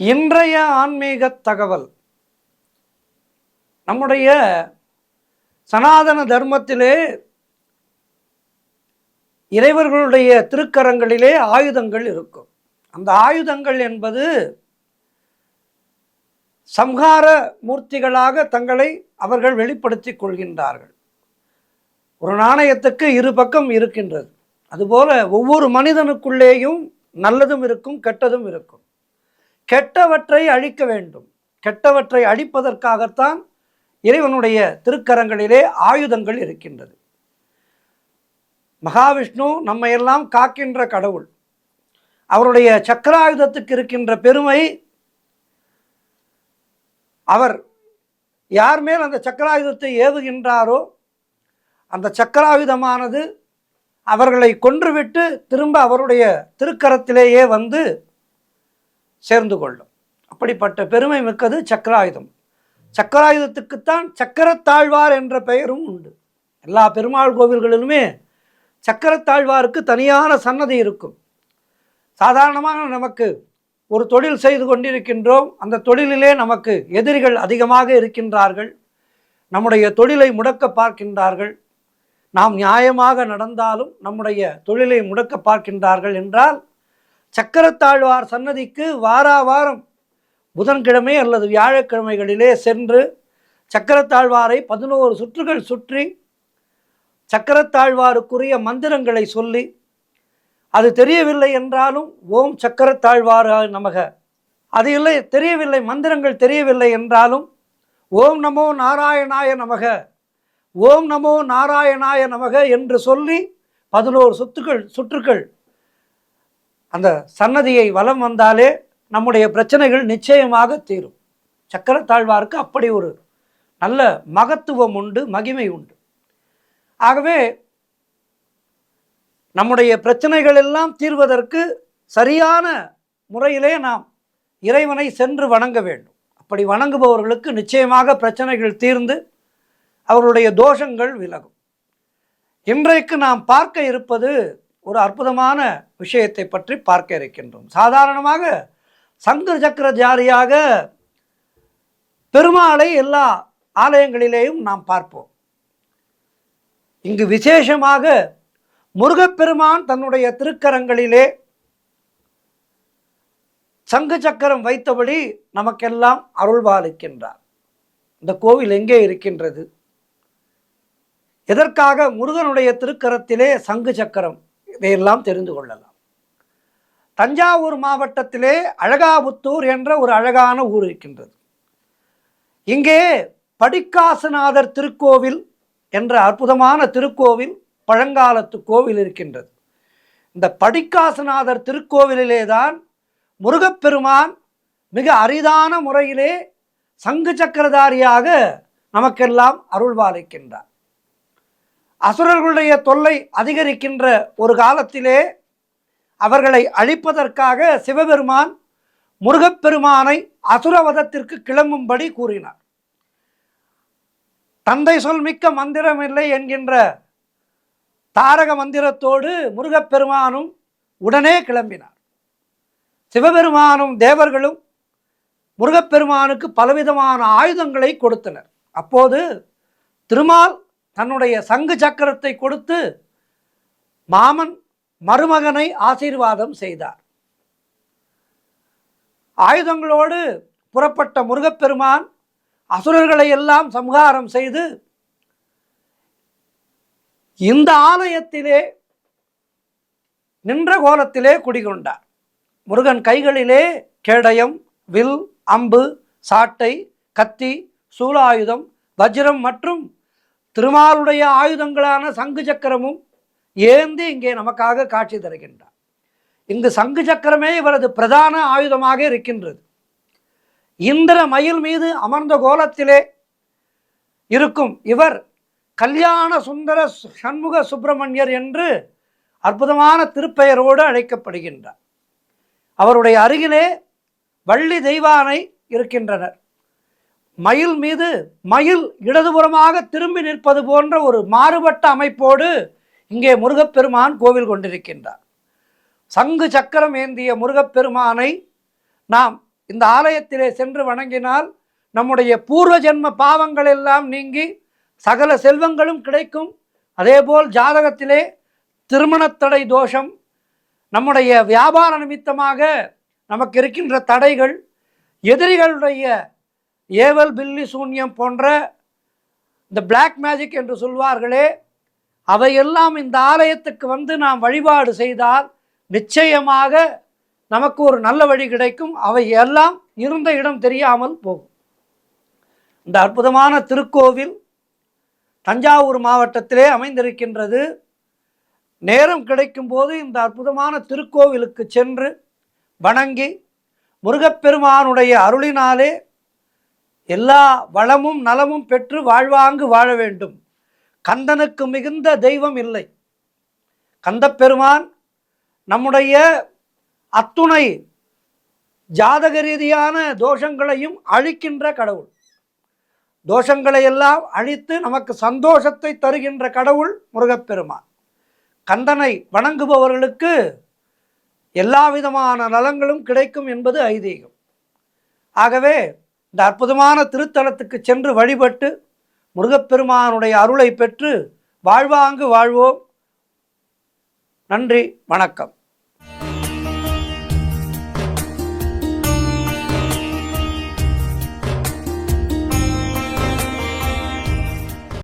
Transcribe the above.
இன்றைய ஆன்மீக தகவல் நம்முடைய சனாதன தர்மத்திலே இறைவர்களுடைய திருக்கரங்களிலே ஆயுதங்கள் இருக்கும். அந்த ஆயுதங்கள் என்பது சம்ஹார மூர்த்திகளாக தங்களை அவர்கள் வெளிப்படுத்திக் கொள்கின்றார்கள். ஒரு நாணயத்துக்கு இரு பக்கம் இருக்கின்றது. அதுபோல ஒவ்வொரு மனிதனுக்குள்ளேயும் நல்லதும் இருக்கும், கெட்டதும் இருக்கும். கெட்டவற்றை அழிக்க வேண்டும். கெட்டவற்றை அழிப்பதற்காகத்தான் இறைவனுடைய திருக்கரங்களிலே ஆயுதங்கள் இருக்கின்றது. மகாவிஷ்ணு நம்மையெல்லாம் காக்கின்ற கடவுள். அவருடைய சக்கராயுதத்துக்கு இருக்கின்ற பெருமை, அவர் யார் மேல் அந்த சக்கராயுதத்தை ஏவுகின்றாரோ அந்த சக்கராயுதமானது அவர்களை கொன்றுவிட்டு திரும்ப அவருடைய திருக்கரத்திலேயே வந்து சேர்ந்து கொள்ளும். அப்படிப்பட்ட பெருமை மிக்கது சக்கராயுதம். சக்கராயுதத்துக்குத்தான் சக்கரத்தாழ்வார் என்ற பெயரும் உண்டு. எல்லா பெருமாள் கோவில்களிலுமே சக்கரத்தாழ்வாருக்கு தனியான சன்னதி இருக்கும். சாதாரணமாக நமக்கு ஒரு தொழில் செய்து கொண்டிருக்கின்றோம், அந்த தொழிலிலே நமக்கு எதிரிகள் அதிகமாக இருக்கின்றார்கள், நம்முடைய தொழிலை முடக்க பார்க்கின்றார்கள். நாம் நியாயமாக நடந்தாலும் நம்முடைய தொழிலை முடக்க பார்க்கின்றார்கள் என்றால் சக்கரத்தாழ்வார் சன்னதிக்கு வாரம் புதன்கிழமை அல்லது வியாழக்கிழமைகளிலே சென்று சக்கரத்தாழ்வாரை 11 சுற்றுகள் சுற்றி சக்கரத்தாழ்வாருக்குரிய மந்திரங்களை சொல்லி, அது தெரியவில்லை என்றாலும் ஓம் சக்கரத்தாழ்வார் நமக, அது இல்லை தெரியவில்லை, மந்திரங்கள் தெரியவில்லை என்றாலும் ஓம் நமோ நாராயணாய நமக, ஓம் நமோ நாராயணாய நமக என்று சொல்லி 11 சுற்றுக்கள் அந்த சன்னதியை வலம் வந்தாலே நம்முடைய பிரச்சனைகள் நிச்சயமாக தீரும். சக்கரத்தாழ்வாருக்கு அப்படி ஒரு நல்ல மகத்துவம் உண்டு, மகிமை உண்டு. ஆகவே நம்முடைய பிரச்சனைகள் எல்லாம் தீர்வதற்கு சரியான முறையிலே நாம் இறைவனை சென்று வணங்க வேண்டும். அப்படி வணங்குபவர்களுக்கு நிச்சயமாக பிரச்சனைகள் தீர்ந்து அவர்களுடைய தோஷங்கள் விலகும். இன்றைக்கு நாம் பார்க்க இருப்பது ஒரு அற்புதமான விஷயத்தை பற்றி பார்க்க இருக்கின்றோம். சாதாரணமாக சங்கு சக்கரதாரியாக பெருமாளை எல்லா ஆலயங்களிலேயும் நாம் பார்ப்போம். இங்கு விசேஷமாக முருகப்பெருமான் தன்னுடைய திருக்கரங்களிலே சங்கு சக்கரம் வைத்தபடி நமக்கெல்லாம் அருள்பாலிக்கின்றார். இந்த கோவில் எங்கே இருக்கின்றது? எதற்காக முருகனுடைய திருக்கரத்திலே சங்கு சக்கரம்? இதையெல்லாம் தெரிந்து கொள்ளலாம். தஞ்சாவூர் மாவட்டத்திலே அழகாபுத்தூர் என்ற ஒரு அழகான ஊர் இருக்கின்றது. இங்கே படிக்காசுநாதர் திருக்கோவில் என்ற அற்புதமான திருக்கோவில், பழங்காலத்து கோவில் இருக்கின்றது. இந்த படிக்காசுநாதர் திருக்கோவிலிலே தான் முருகப்பெருமான் மிக அரிதான முறையிலே சங்கு சக்கரதாரியாக நமக்கெல்லாம் அருள்பாலிக்கின்றார். அசுரர்களுடைய தொல்லை அதிகரிக்கின்ற ஒரு காலத்திலே அவர்களை அழிப்பதற்காக சிவபெருமான் முருகப்பெருமானை அசுரவதத்திற்கு கிளம்பும்படி கூறினார். தந்தை சொல் மிக்க மந்திரம் இல்லை என்கின்ற தாரக மந்திரத்தோடு முருகப்பெருமானும் உடனே கிளம்பினார். சிவபெருமானும் தேவர்களும் முருகப்பெருமானுக்கு பலவிதமான ஆயுதங்களை கொடுத்தனர். அப்போது திருமால் தன்னுடைய சங்கு சக்கரத்தை கொடுத்து மாமன் மருமகனை ஆசீர்வாதம் செய்தார். ஆயுதங்களோடு புறப்பட்ட முருகப்பெருமான் அசுரர்களை எல்லாம் சம்ஹாரம் செய்து இந்த ஆலயத்திலே நின்ற கோலத்திலே குடிகொண்டார். முருகன் கைகளிலே கேடயம், வில், அம்பு, சாட்டை, கத்தி, சூலாயுதம், வஜ்ரம் மற்றும் திருமாலுடைய ஆயுதங்களான சங்கு சக்கரமும் ஏந்தி இங்கே நமக்காக காட்சி தருகின்றார். இங்கு சங்கு சக்கரமே இவரது பிரதான ஆயுதமாக இருக்கின்றது. இந்திர மயில் மீது அமர்ந்த கோலத்திலே இருக்கும் இவர் கல்யாண சுந்தர சண்முக சுப்பிரமணியர் என்று அற்புதமான திருப்பெயரோடு அழைக்கப்படுகின்றார். அவருடைய அருகிலே வள்ளி தெய்வானை இருக்கின்றனர். மயில் மீது மயில் இடதுபுறமாக திரும்பி நிற்பது போன்ற ஒரு மாறுபட்ட அமைப்போடு இங்கே முருகப்பெருமான் கோவில் கொண்டிருக்கின்றார். சங்கு சக்கரம் ஏந்திய முருகப்பெருமானை நாம் இந்த ஆலயத்திலே சென்று வணங்கினால் நம்முடைய பூர்வ ஜென்ம பாவங்கள் எல்லாம் நீங்கி சகல செல்வங்களும் கிடைக்கும். அதேபோல் ஜாதகத்திலே திருமணத்தடை தோஷம், நம்முடைய வியாபார நிமித்தமாக நமக்கு இருக்கின்ற தடைகள், எதிரிகளுடைய ஏவல் பில்லி சூன்யம் போன்ற இந்த பிளாக் மேஜிக் என்று சொல்வார்களே, அவையெல்லாம் இந்த ஆலயத்துக்கு வந்து நாம் வழிபாடு செய்தால் நிச்சயமாக நமக்கு ஒரு நல்ல வழி கிடைக்கும். அவை எல்லாம் இருந்த இடம் தெரியாமல் போகும். இந்த அற்புதமான திருக்கோவில் தஞ்சாவூர் மாவட்டத்திலே அமைந்திருக்கின்றது. நேரம் கிடைக்கும் போது இந்த அற்புதமான திருக்கோவிலுக்கு சென்று வணங்கி முருகப்பெருமானுடைய அருளினாலே எல்லா வளமும் நலமும் பெற்று வாழ்வாங்கு வாழ வேண்டும். கந்தனுக்கு மிகுந்த தெய்வம் இல்லை. கந்தப்பெருமான் நம்முடைய அத்துணை ஜாதக ரீதியான தோஷங்களையும் அழிக்கின்ற கடவுள். தோஷங்களை எல்லாம் அழித்து நமக்கு சந்தோஷத்தை தருகின்ற கடவுள் முருகப்பெருமான். கந்தனை வணங்குபவர்களுக்கு எல்லா விதமான நலங்களும் கிடைக்கும் என்பது ஐதீகம். ஆகவே இந்த அற்புதமான திருத்தலத்துக்கு சென்று வழிபட்டு முருகப்பெருமானுடைய அருளை பெற்று வாழ்வாங்கு வாழ்வோம். நன்றி, வணக்கம்.